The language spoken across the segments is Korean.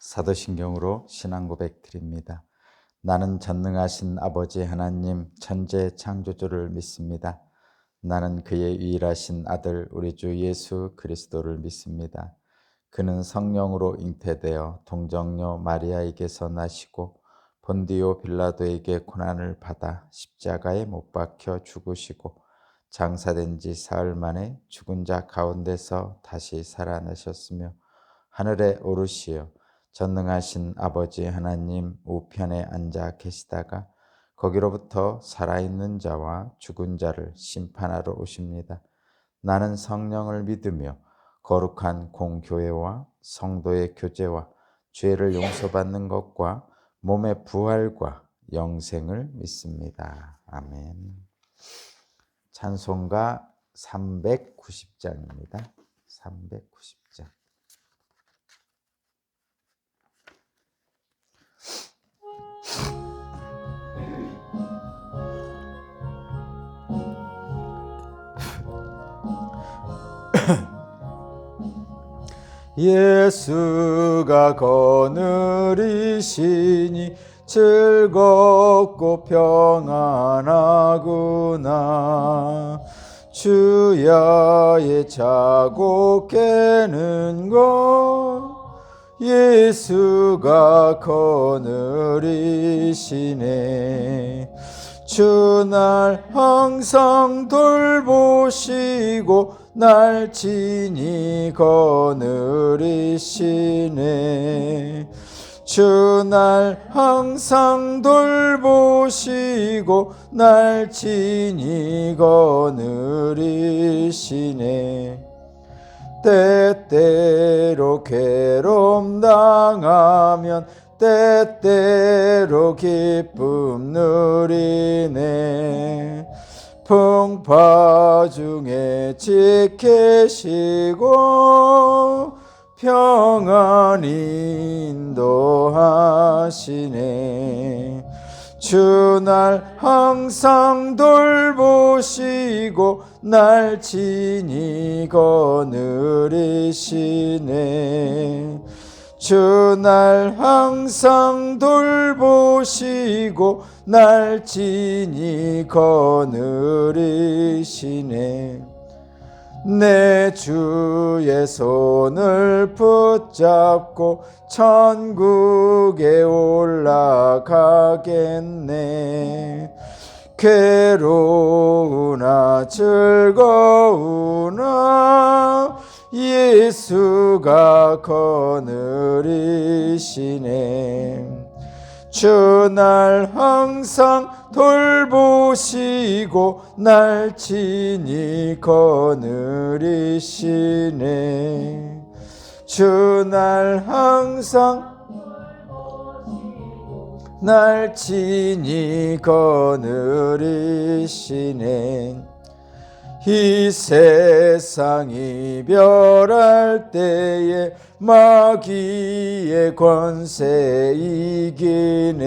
사도신경으로 신앙 고백 드립니다. 나는 전능하신 아버지 하나님 천재 창조주를 믿습니다. 나는 그의 유일하신 아들 우리 주 예수 그리스도를 믿습니다. 그는 성령으로 잉태되어 동정녀 마리아에게서 나시고 본디오 빌라도에게 고난을 받아 십자가에 못 박혀 죽으시고 장사된 지 사흘 만에 죽은 자 가운데서 다시 살아나셨으며 하늘에 오르시어 전능하신 아버지 하나님 우편에 앉아 계시다가 거기로부터 살아있는 자와 죽은 자를 심판하러 오십니다. 나는 성령을 믿으며 거룩한 공교회와 성도의 교제와 죄를 용서받는 것과 몸의 부활과 영생을 믿습니다. 아멘. 찬송가 390장입니다. 390장. 예수가 거느리시니 즐겁고 평안하구나. 주야의 자고 깨는 것 예수가 거느리시네. 주 날 항상 돌보시고 날 친히 거느리시네. 주 날 항상 돌보시고 날 친히 거느리시네. 때때로 괴로움 당하면 때때로 기쁨 누리네. 풍파 중에 지키시고 평안히 인도하시네. 주 날 항상 돌보시고 날 친히 거느리시네. 주 날 항상 돌보시고 날 친히 거느리시네. 내 주의 손을 붙잡고 천국에 올라가겠네. 괴로우나 즐거우나 예수가 거느리시네. 주 날 항상 돌보시고 날 친히 거느리시네. 주 날 항상 날 친히 거느리시네. 이 세상 이별할 때에 마귀의 권세 이기네.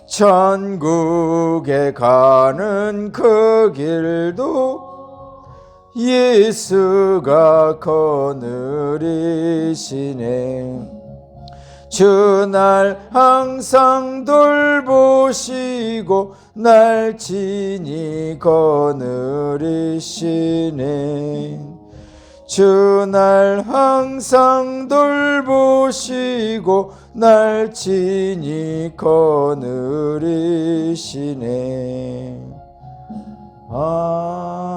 천국에 가는 그 길도 예수가 거느리시네. 주 날 항상 돌보시고 날 친히 거느리시네. 주 날 항상 돌보시고 날 친히 거느리시네. 아멘.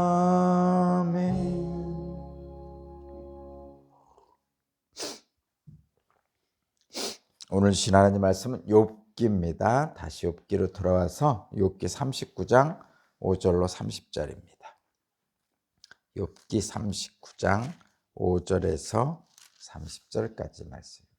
오늘 주신 하나님 말씀은 욥기입니다. 다시 욥기로 돌아와서 욥기 39장 5절로 30절입니다. 욥기 39장 5절에서 30절까지 말씀입니다.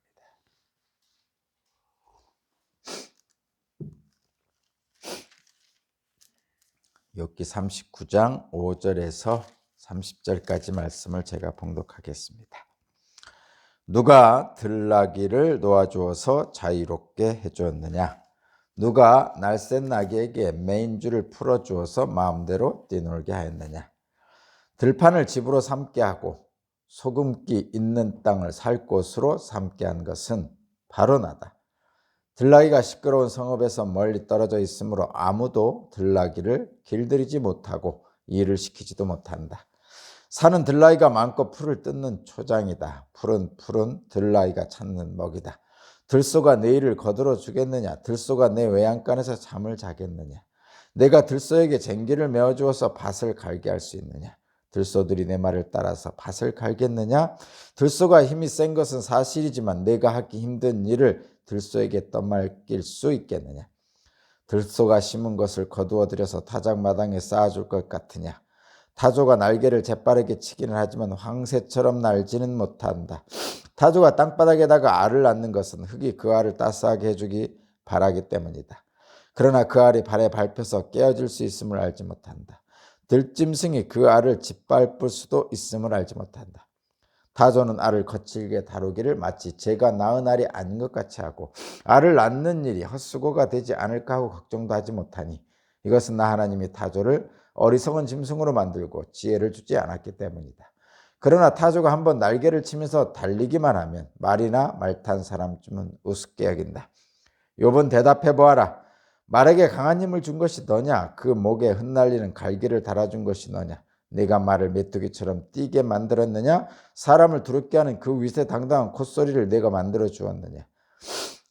욥기 39장 5절에서 30절까지 말씀을 제가 봉독하겠습니다. 누가 들나귀를 놓아주어서 자유롭게 해주었느냐? 누가 날쌘 나귀에게 메인줄을 풀어주어서 마음대로 뛰놀게 하였느냐? 들판을 집으로 삼게 하고 소금기 있는 땅을 살 곳으로 삼게 한 것은 바로 나다. 들나귀가 시끄러운 성읍에서 멀리 떨어져 있으므로 아무도 들나귀를 길들이지 못하고 일을 시키지도 못한다. 산은 들나귀가 많고 풀을 뜯는 초장이다. 풀은 들나귀가 찾는 먹이다. 들소가 내 일을 거들어 주겠느냐? 들소가 내 외양간에서 잠을 자겠느냐? 내가 들소에게 쟁기를 메어 주어서 밭을 갈게 할 수 있느냐? 들소들이 내 말을 따라서 밭을 갈겠느냐? 들소가 힘이 센 것은 사실이지만 내가 하기 힘든 일을 들소에게 떠맡길 수 있겠느냐? 들소가 심은 것을 거두어 들여서 타작마당에 쌓아줄 것 같으냐? 타조가 날개를 재빠르게 치기는 하지만 황새처럼 날지는 못한다. 타조가 땅바닥에다가 알을 낳는 것은 흙이 그 알을 따스하게 해주기 바라기 때문이다. 그러나 그 알이 발에 밟혀서 깨어질 수 있음을 알지 못한다. 들짐승이 그 알을 짓밟을 수도 있음을 알지 못한다. 타조는 알을 거칠게 다루기를 마치 제가 낳은 알이 아닌 것 같이 하고 알을 낳는 일이 헛수고가 되지 않을까 하고 걱정도 하지 못하니 이것은 나 하나님이 타조를 어리석은 짐승으로 만들고 지혜를 주지 않았기 때문이다. 그러나 타조가 한번 날개를 치면서 달리기만 하면 말이나 말 탄 사람쯤은 우습게 여긴다. 욥은 대답해 보아라. 말에게 강한 힘을 준 것이 너냐? 그 목에 흩날리는 갈기를 달아준 것이 너냐? 네가 말을 메뚜기처럼 뛰게 만들었느냐? 사람을 두렵게 하는 그 위세당당한 콧소리를 내가 만들어 주었느냐?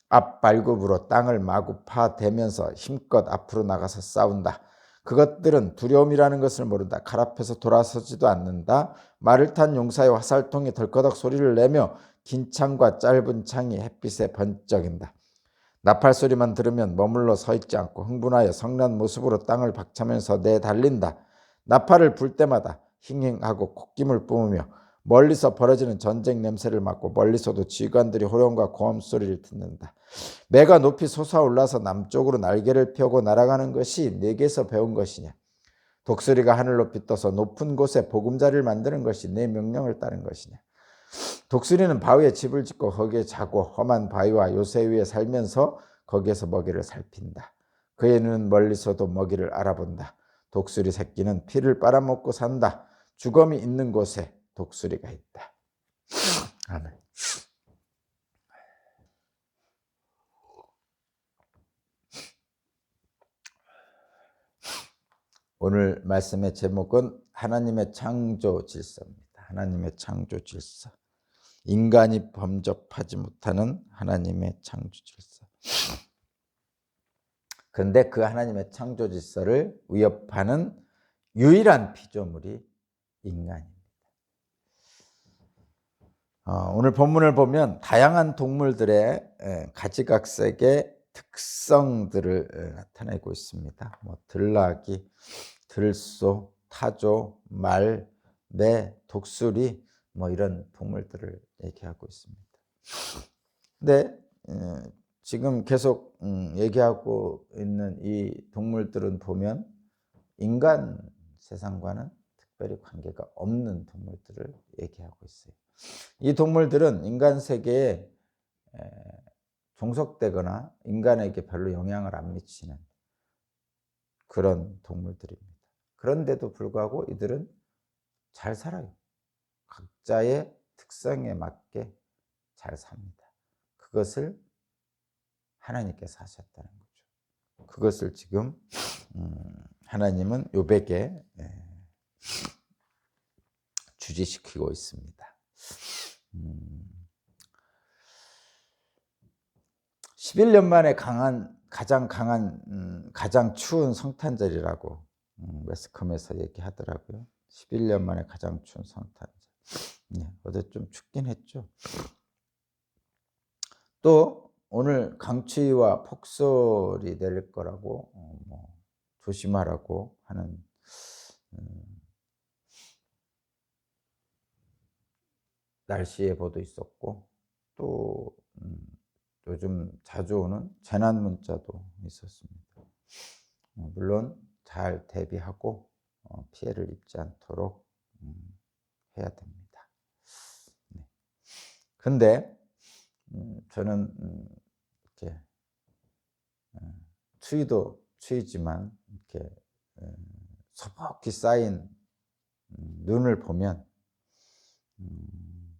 앞발굽으로 땅을 마구 파대면서 힘껏 앞으로 나가서 싸운다. 그것들은 두려움이라는 것을 모른다. 칼 앞에서 돌아서지도 않는다. 말을 탄 용사의 화살통이 덜커덕 소리를 내며 긴 창과 짧은 창이 햇빛에 번쩍인다. 나팔 소리만 들으면 머물러 서 있지 않고 흥분하여 성난 모습으로 땅을 박차면서 내달린다. 나팔을 불 때마다 힝힝하고 콧김을 뿜으며 멀리서 벌어지는 전쟁 냄새를 맡고 멀리서도 지휘관들이 호령과 고함 소리를 듣는다. 매가 높이 솟아올라서 남쪽으로 날개를 펴고 날아가는 것이 내게서 배운 것이냐? 독수리가 하늘 높이 떠서 높은 곳에 보금자리를 만드는 것이 내 명령을 따른 것이냐? 독수리는 바위에 집을 짓고 거기에 자고 험한 바위와 요새 위에 살면서 거기에서 먹이를 살핀다. 그의 눈은 멀리서도 먹이를 알아본다. 독수리 새끼는 피를 빨아먹고 산다. 주검이 있는 곳에 독수리가 있다. 아멘. 오늘 말씀의 제목은 하나님의 창조 질서입니다. 하나님의 창조 질서. 인간이 범접하지 못하는 하나님의 창조 질서. 그런데 그 하나님의 창조 질서를 위협하는 유일한 피조물이 인간입니다. 오늘 본문을 보면 다양한 동물들의 가지각색의 특성들을 나타내고 있습니다. 들나귀, 들소, 타조, 말, 매, 독수리 이런 동물들을 얘기하고 있습니다. 근데 지금 계속 얘기하고 있는 이 동물들은 보면 인간 세상과는 특별히 관계가 없는 동물들을 얘기하고 있어요. 이 동물들은 인간 세계에 종속되거나 인간에게 별로 영향을 안 미치는 그런 동물들입니다. 그런데도 불구하고 이들은 잘 살아요. 각자의 특성에 맞게 잘 삽니다. 그것을 하나님께서 하셨다는 거죠. 그것을 지금 하나님은 욥에게 주지시키고 있습니다. 11년 만에 가장 추운 성탄절이라고 매스컴에서 얘기하더라고요. 11년 만에 가장 추운 성탄절. 어제 좀 춥긴 했죠. 또 오늘 강추위와 폭설이 내릴 거라고 조심하라고 하는 날씨 예보도 있었고 또 요즘 자주 오는 재난 문자도 있었습니다. 물론 잘 대비하고 피해를 입지 않도록 해야 됩니다. 근데 저는 이렇게 추위도 추위지만 이렇게 소복히 쌓인 눈을 보면 음,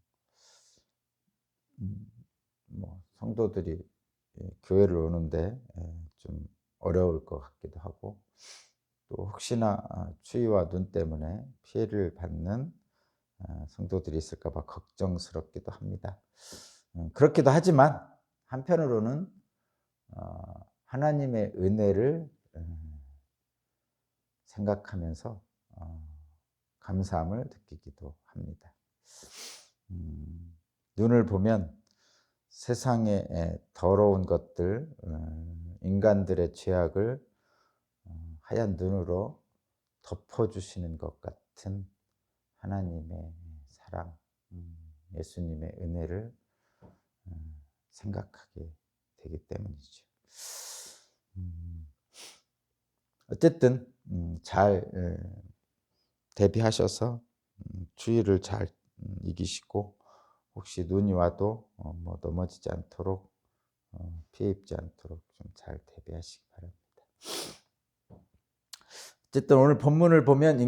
뭐 성도들이 교회를 오는데 좀 어려울 것 같기도 하고, 또 혹시나 추위와 눈 때문에 피해를 받는 성도들이 있을까 봐 걱정스럽기도 합니다. 그렇기도 하지만 한편으로는 하나님의 은혜를 생각하면서 감사함을 느끼기도 합니다. 눈을 보면 세상의 더러운 것들, 인간들의 죄악을 하얀 눈으로 덮어주시는 것 같은 하나님의 사랑, 예수님의 은혜를 생각하게 되기 때문이죠. 어쨌든 잘 대비하셔서 추위를 잘 이기시고, 혹시 눈이 와도 뭐 넘어지지 않도록, 피해 입지 않도록 좀 잘 대비하시기 바랍니다. 어쨌든 오늘 본문을 보면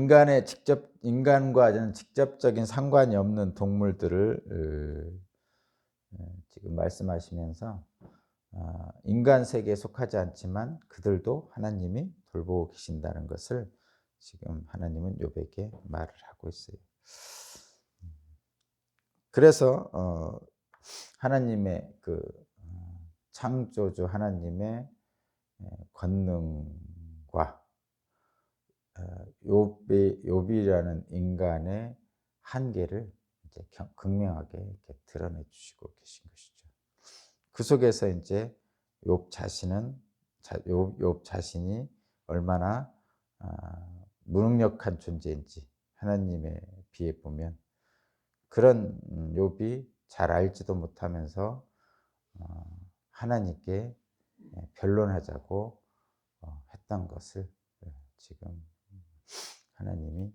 인간과 직접적인 상관이 없는 동물들을 지금 말씀하시면서 인간 세계에 속하지 않지만 그들도 하나님이 돌보고 계신다는 것을 지금 하나님은 욥에게 말을 하고 있어요. 그래서 하나님의 그 창조주 하나님의 권능과 욥이라는 인간의 한계를 이제 극명하게 이렇게 드러내 주시고 계신 것이죠. 그 속에서 이제 욥 자신이 얼마나 무능력한 존재인지 하나님에 비해 보면, 그런 욥이 잘 알지도 못하면서 하나님께 변론하자고 했던 것을 지금 하나님이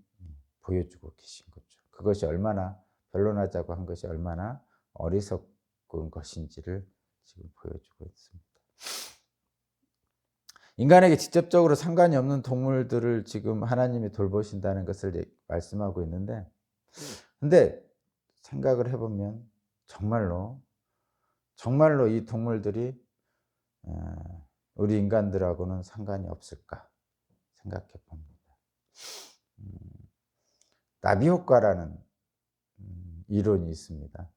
보여주고 계신 거죠. 그것이 얼마나, 변론하자고 한 것이 얼마나 어리석은 것인지를 지금 보여주고 있습니다. 인간에게 직접적으로 상관이 없는 동물들을 지금 하나님이 돌보신다는 것을 말씀하고 있는데, 근데 생각을 해보면 정말로 이 동물들이 우리 인간들하고는 상관이 없을까 생각해 봅니다. 나비 효과라는 이론이 있습니다.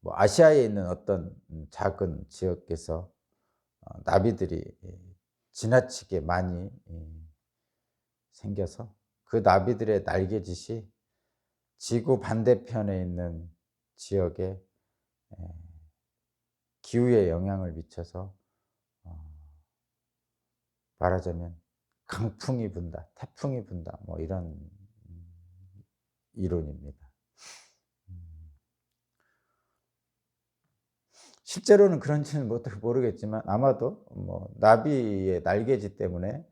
뭐 아시아에 있는 어떤 작은 지역에서 나비들이 지나치게 많이 생겨서 그 나비들의 날개짓이 지구 반대편에 있는 지역에 기후에 영향을 미쳐서 말하자면 강풍이 분다, 태풍이 분다, 뭐 이런 이론입니다. 실제로는 그런지는 모르겠지만 아마도 뭐 나비의 날개짓 때문에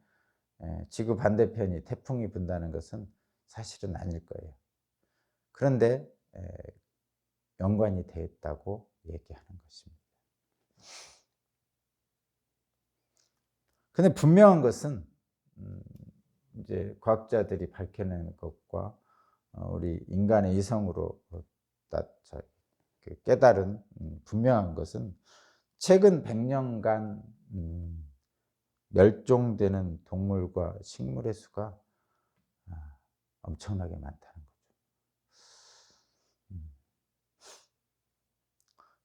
지구 반대편이 태풍이 분다는 것은 사실은 아닐 거예요. 그런데 연관이 되어 있다고 얘기하는 것입니다. 근데 분명한 것은 이제 과학자들이 밝혀낸 것과 우리 인간의 이성으로 깨달은 분명한 것은 최근 100년간 멸종되는 동물과 식물의 수가 엄청나게 많다는 거죠.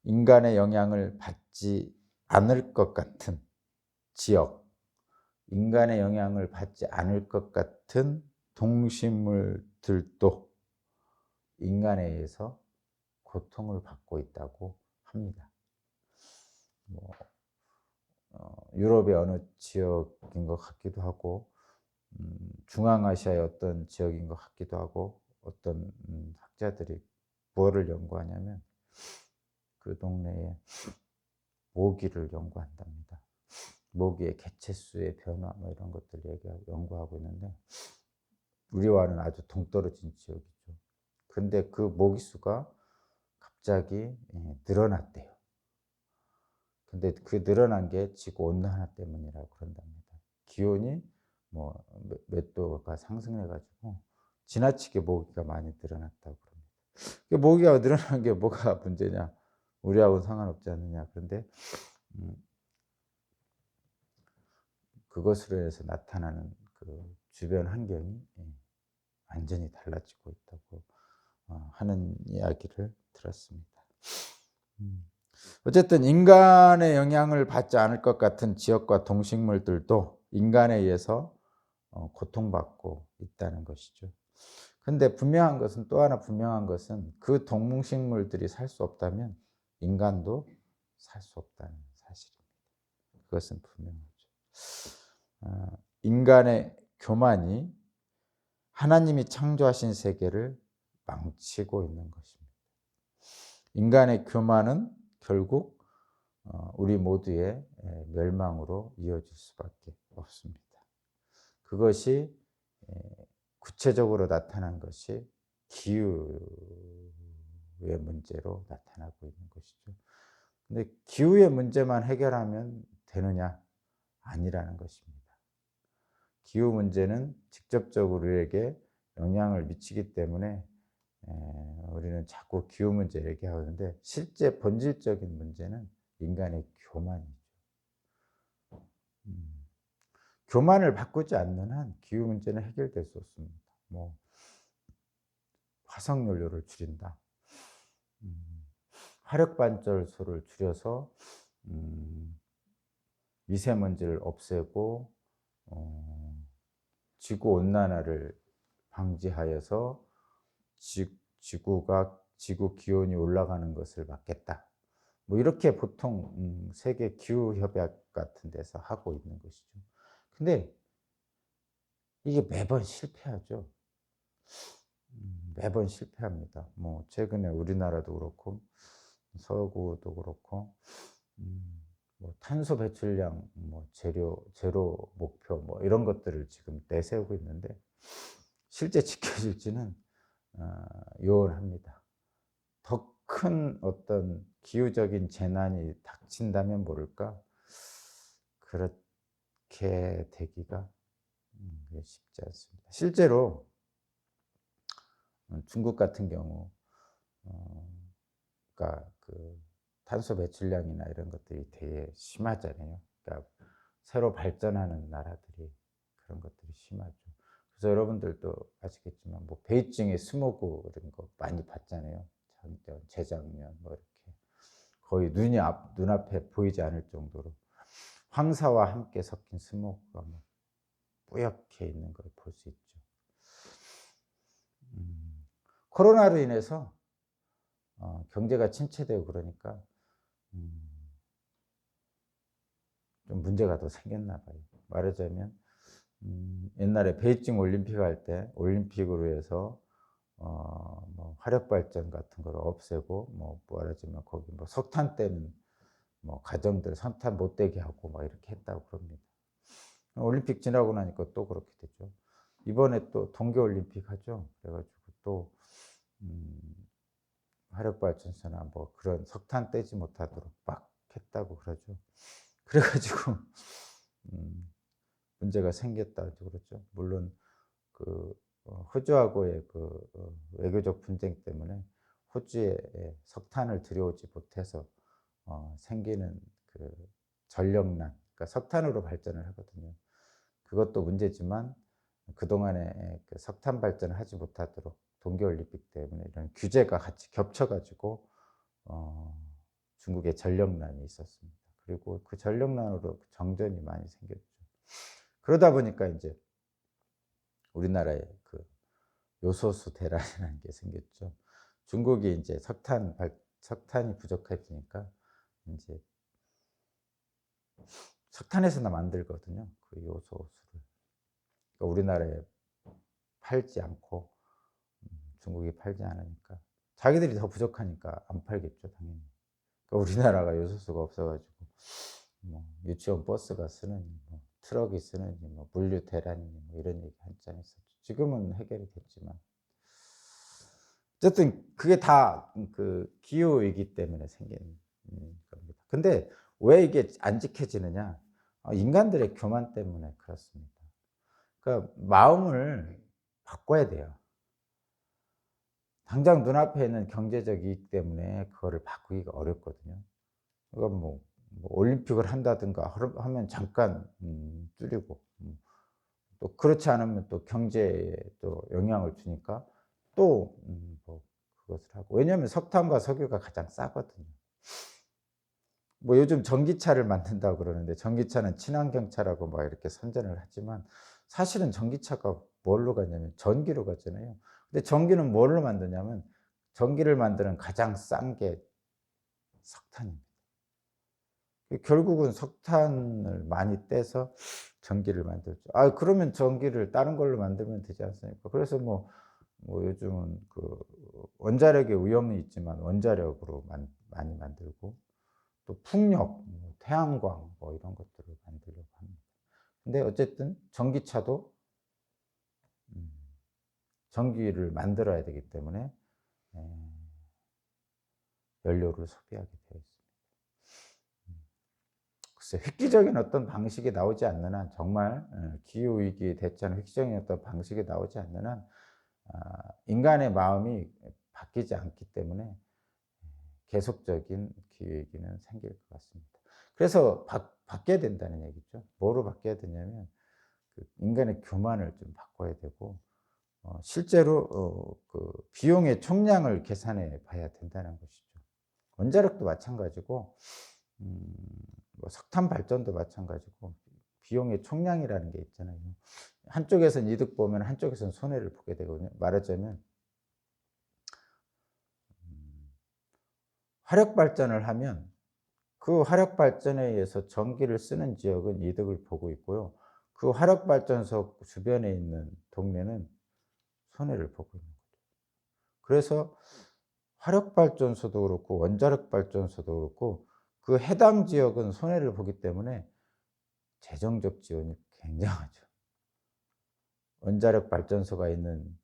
인간의 영향을 받지 않을 것 같은 지역, 인간의 영향을 받지 않을 것 같은 동식물들도 인간에 의해서 고통을 받고 있다고 합니다. 유럽의 어느 지역인 것 같기도 하고, 중앙아시아의 어떤 지역인 것 같기도 하고, 어떤 학자들이 무엇을 연구하냐면 그 동네에 모기를 연구한답니다. 모기의 개체수의 변화 뭐 이런 것들 연구하고 있는데, 우리와는 아주 동떨어진 지역이죠. 근데 그 모기 수가 갑자기 늘어났대요. 근데 그 늘어난 게 지구 온난화 때문이라고 그런답니다. 기온이 뭐 맷도가 상승해 가지고 지나치게 모기가 많이 늘어났다고 그럽니다. 그 모기가 늘어난 게 뭐가 문제냐? 우리하고는 상관없지 않느냐. 그런데 음 그것으로 인해서 나타나는 그 주변 환경이 완전히 달라지고 있다고 하는 이야기를 들었습니다. 음. 어쨌든 인간의 영향을 받지 않을 것 같은 지역과 동식물들도 인간에 의해서 고통받고 있다는 것이죠. 근데 분명한 것은, 또 하나 분명한 것은, 그 동식물들이 살 수 없다면 인간도 살 수 없다는 사실입니다. 그것은 분명하죠. 인간의 교만이 하나님이 창조하신 세계를 망치고 있는 것입니다. 인간의 교만은 결국 우리 모두의 멸망으로 이어질 수밖에 없습니다. 그것이 구체적으로 나타난 것이 기후의 문제로 나타나고 있는 것이죠. 근데 기후의 문제만 해결하면 되느냐? 아니라는 것입니다. 기후 문제는 직접적으로 우리에게 영향을 미치기 때문에 우리는 자꾸 기후 문제 얘기하는데, 실제 본질적인 문제는 인간의 교만이죠. 음. 교만을 바꾸지 않는 한 기후 문제는 해결될 수 없습니다. 뭐 화석 연료를 줄인다. 음. 화력 발전소를 줄여서 미세먼지를 없애고 지구 온난화를 방지하여서 지구 기온이 올라가는 것을 막겠다. 뭐 이렇게 보통 세계 기후 협약 같은 데서 하고 있는 것이죠. 근데 이게 매번 실패하죠. 매번 실패합니다. 뭐 최근에 우리나라도 그렇고 서구도 그렇고 뭐 탄소 배출량 뭐 제로 목표 뭐 이런 것들을 지금 내세우고 있는데 실제 지켜질지는 요원합니다. 더 큰 어떤 기후적인 재난이 닥친다면 모를까, 그렇게 되기가 쉽지 않습니다. 실제로 중국 같은 경우 그러니까 그 탄소 배출량이나 이런 것들이 되게 심하잖아요. 그러니까 새로 발전하는 나라들이 그런 것들이 심하죠. 그래서 여러분들도 아시겠지만 뭐 베이징의 스모그 이런 거 많이 봤잖아요. 작년, 재작년 뭐 이렇게 거의 눈앞에 보이지 않을 정도로 황사와 함께 섞인 스모그가 뭐 뿌옇게 있는 걸 볼 수 있죠. 코로나로 인해서 경제가 침체되고 그러니까 음 좀 문제가 더 생겼나 봐요. 말하자면 옛날에 베이징 올림픽 할 때 올림픽으로 해서 뭐 화력 발전 같은 걸 없애고 뭐 말하자면 거기 뭐 석탄 떼는 뭐 가정들 석탄 못 떼게 하고 막 이렇게 했다고 그럽니다. 올림픽 지나고 나니까 또 그렇게 됐죠. 이번에 또 동계 올림픽 하죠. 그래 가지고 또 화력 발전소나 뭐 그런 석탄 떼지 못하도록 막 했다고 그러죠. 그래 가지고 음 문제가 생겼다고 그러죠. 물론 그 호주하고의 그 외교적 분쟁 때문에 호주에 석탄을 들여오지 못해서 생기는 그 전력난, 그러니까 석탄으로 발전을 하거든요. 그것도 문제지만 그동안에 그 석탄 발전을 하지 못하도록 동계 올림픽 때문에 이런 규제가 같이 겹쳐 가지고 어 중국에 전력난이 있었습니다. 그리고 그 전력난으로 정전이 많이 생겼죠. 그러다 보니까 인제 우리나라에 그 요소수 대란이라는 게 생겼죠. 중국이 인제 석탄이 부족해지니까 인제 석탄에서나 만들거든요, 그 요소수를. 그러니까 우리나라에 팔지 않고 중국이 팔지 않으니까 자기들이 더 부족하니까 안 팔겠죠, 당연히. 그러니까 우리나라가 요소수가 없어 가지고 뭐 유치원 버스가 쓰느니 뭐 트럭이 쓰느니 뭐 물류 대란이니 뭐 이런 얘기 한참 했었죠. 지금은 해결이 됐지만 어쨌든 그게 다 그 기후이기 때문에 생긴 겁니다. 근데 왜 이게 안 지켜지느냐? 인간들의 교만 때문에 그렇습니다. 그러니까 마음을 바꿔야 돼요. 당장 눈앞에 있는 경제적 이익 때문에 그거를 바꾸기가 어렵거든요. 그러니까 뭐 올림픽을 한다든가 하면 잠깐 줄이고, 또 그렇지 않으면 또 경제에 또 영향을 주니까 또 뭐 그것을 하고. 왜냐하면 석탄과 석유가 가장 싸거든요. 뭐 요즘 전기차를 만든다고 그러는데, 전기차는 친환경차라고 막 이렇게 선전을 하지만 사실은 전기차가 뭘로 가냐면 전기로 가잖아요. 근데 전기는 뭘로 만드냐면, 전기를 만드는 가장 싼 게 석탄입니다. 결국은 석탄을 많이 떼서 전기를 만들죠. 그러면 전기를 다른 걸로 만들면 되지 않습니까? 그래서 뭐 요즘은 그 원자력의 위험이 있지만 원자력으로 많이 만들고, 또 풍력, 태양광 뭐 이런 것들을 만들려고 합니다. 근데 어쨌든 전기차도 음 전기를 만들어야 되기 때문에 연료를 소비하게 되어 있습니다. 글쎄, 획기적인 어떤 방식이 나오지 않는 한, 정말 기후 위기에 대처하는 획기적인 어떤 방식이 나오지 않는 한, 인간의 마음이 바뀌지 않기 때문에 계속적인 기후 위기는 생길 것 같습니다. 그래서 바뀌어야 된다는 얘기죠. 뭐로 바뀌어야 되냐면, 그 인간의 교만을 좀 바꿔야 되고, 실제로 그 비용의 총량을 계산해 봐야 된다는 것이죠. 원자력도 마찬가지고, 음 뭐 석탄 발전도 마찬가지고, 비용의 총량이라는 게 있잖아요. 한쪽에선 이득 보면 한쪽에선 손해를 보게 되거든요. 말하자면 화력 발전을 하면 그 화력 발전에 의해서 전기를 쓰는 지역은 이득을 보고 있고요. 그 화력 발전소 주변에 있는 동네는 손해를 보고 있는 거죠. 그래서 화력 발전소도 그렇고 원자력 발전소도 그렇고, 그 해당 지역은 손해를 보기 때문에 재정적 지원이 굉장하죠. 원자력 발전소가 있는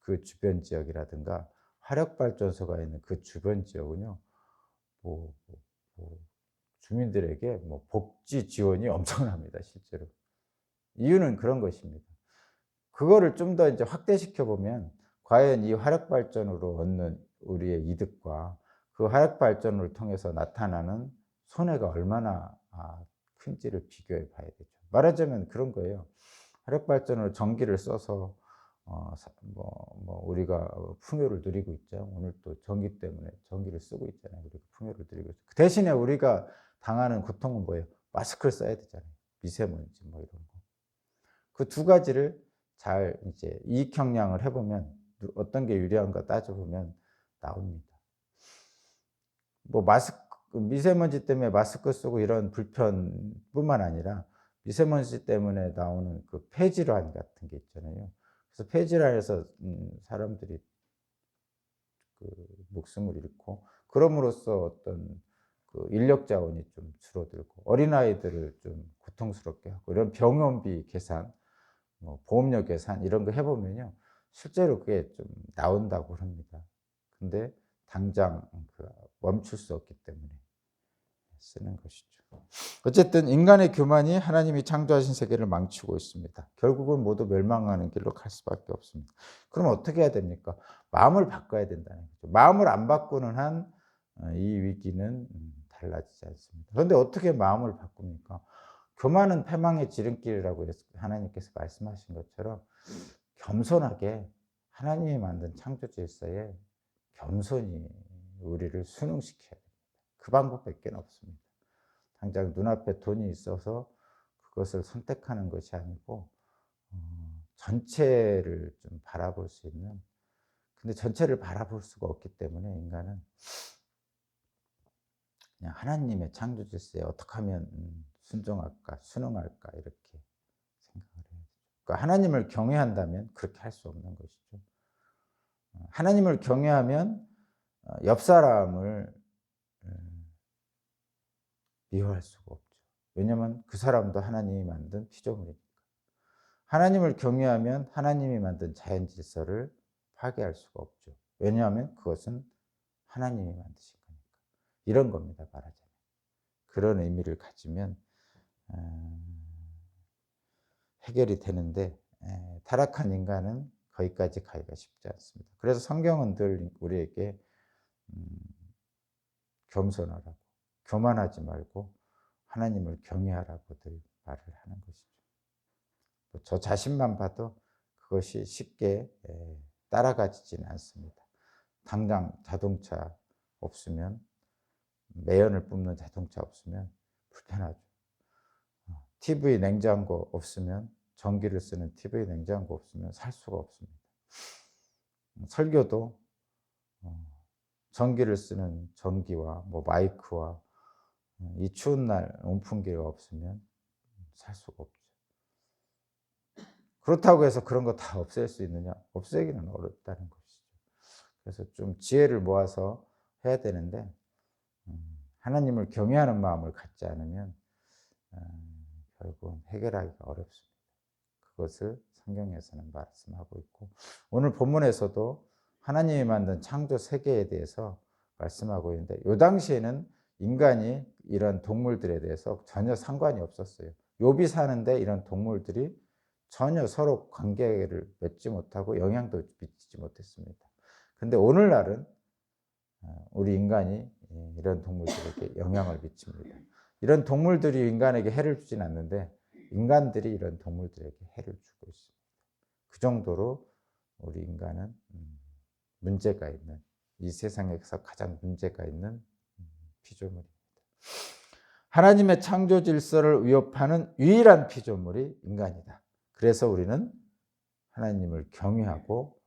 그 주변 지역이라든가 화력 발전소가 있는 그 주변 지역은요, 뭐 뭐 주민들에게 뭐 복지 지원이 엄청납니다, 실제로. 이유는 그런 것입니다. 그거를 좀 더 인제 확대시켜 보면, 과연 이 화력 발전으로 얻는 우리의 이득과 그 화력 발전을 통해서 나타나는 손해가 얼마나 큰지를 비교해 봐야 되죠. 말하자면 그런 거예요. 화력 발전으로 전기를 써서 우리가 풍요를 누리고 있죠. 오늘 또 전기 때문에 전기를 쓰고 있잖아요. 우리가 풍요를 누리고 있죠. 그 대신에 우리가 당하는 고통은 뭐예요? 마스크를 써야 되잖아요. 미세먼지 뭐 이런 거. 그 두 가지를 잘 이제 이익 형량을 해 보면, 어떤 게 유리한가 따져 보면 나옵니다. 뭐 미세먼지 때문에 마스크 쓰고 이런 불편뿐만 아니라, 미세먼지 때문에 나오는 그 폐질환 같은 게 있잖아요. 그래서 폐질환에서 사람들이 그 목숨을 잃고, 그럼으로써 어떤 그 인력 자원이 좀 줄어들고, 어린아이들을 좀 고통스럽게 하고, 이런 병원비 계산, 뭐 보험료 계산 이런 거 해 보면요, 실제로 그게 좀 나온다고 합니다. 근데 당장 멈출 수 없기 때문에 쓰는 것이죠. 어쨌든 인간의 교만이 하나님이 창조하신 세계를 망치고 있습니다. 결국은 모두 멸망하는 길로 갈 수밖에 없습니다. 그럼 어떻게 해야 됩니까? 마음을 바꿔야 된다는 거죠. 마음을 안 바꾸는 한 이 위기는 달라지지 않습니다. 그런데 어떻게 마음을 바꿉니까? 교만은 패망의 지름길이라고 하나님께서 말씀하신 것처럼, 겸손하게 하나님이 만든 창조 질서에 겸손히 우리를 순응시켜야 됩니다. 그 방법밖에 없습니다. 당장 눈앞에 돈이 있어서 그것을 선택하는 것이 아니고, 전체를 좀 바라볼 수 있는, 근데 전체를 바라볼 수가 없기 때문에 인간은 그냥 하나님의 창조 질서에 어떻게 하면 순종할까, 순응할까, 이렇게 생각을 해요. 그러니까 하나님을 경외한다면 그렇게 할 수 없는 것이죠. 하나님을 경외하면 옆 사람을 미워할 수가 없죠. 왜냐하면 그 사람도 하나님이 만든 피조물이니까. 하나님을 경외하면 하나님이 만든 자연 질서를 파괴할 수가 없죠. 왜냐하면 그것은 하나님이 만드신 거니까. 이런 겁니다, 말하자면. 그런 의미를 가지면 해결이 되는데 타락한 인간은 거기까지 가기가 쉽지 않습니다. 그래서 성경은 늘 우리에게 겸손하라고, 교만하지 말고 하나님을 경외하라고 늘 말을 하는 것이죠. 저 자신만 봐도 그것이 쉽게 따라가지지는 않습니다. 당장 자동차 없으면, 매연을 뿜는 자동차 없으면 불편하죠. TV 냉장고 없으면, 전기를 쓰는 TV 냉장고 없으면 살 수가 없습니다. 설교도 전기를 쓰는 전기와 마이크와 이 추운 날 온풍기가 없으면 살 수가 없죠. 그렇다고 해서 그런 거 다 없앨 수 있느냐? 없애기는 어렵다는 것이죠. 그래서 좀 지혜를 모아서 해야 되는데 하나님을 경외하는 마음을 갖지 않으면 결국은 해결하기가 어렵습니다. 그것을 성경에서는 말씀하고 있고, 오늘 본문에서도 하나님이 만든 창조 세계에 대해서 말씀하고 있는데, 이 당시에는 인간이 이런 동물들에 대해서 전혀 상관이 없었어요. 욥이 사는데 이런 동물들이 전혀 서로 관계를 맺지 못하고 영향도 미치지 못했습니다. 근데 오늘날은 우리 인간이 이런 동물들에게 영향을 미칩니다. 이런 동물들이 인간에게 해를 주진 않는데 인간들이 이런 동물들에게 해를 주고 있습니다. 그 정도로 우리 인간은 문제가 있는, 이 세상에서 가장 문제가 있는 피조물입니다. 하나님의 창조 질서를 위협하는 유일한 피조물이 인간이다. 그래서 우리는 하나님을 경외하고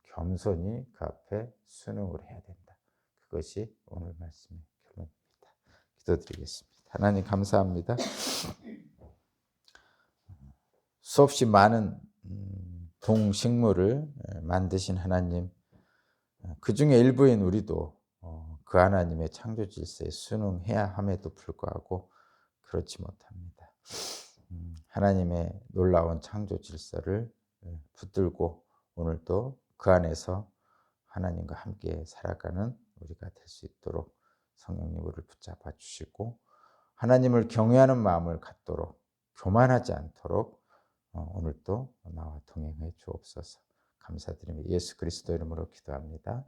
겸손히 그 앞에 순응을 해야 된다. 그것이 오늘 말씀의 결론입니다. 기도드리겠습니다. 하나님 감사합니다. 수없이 많은 동식물을 만드신 하나님, 그 중에 일부인 우리도 그 하나님의 창조 질서에 순응해야 함에도 불구하고 그렇지 못합니다. 하나님의 놀라운 창조 질서를 붙들고 오늘도 그 안에서 하나님과 함께 살아가는 우리가 될 수 있도록 성령님 우리를 붙잡아 주시고, 하나님을 경외하는 마음을 갖도록, 교만하지 않도록 오늘도 나와 동행해 주옵소서. 감사드리며 예수 그리스도 이름으로 기도합니다.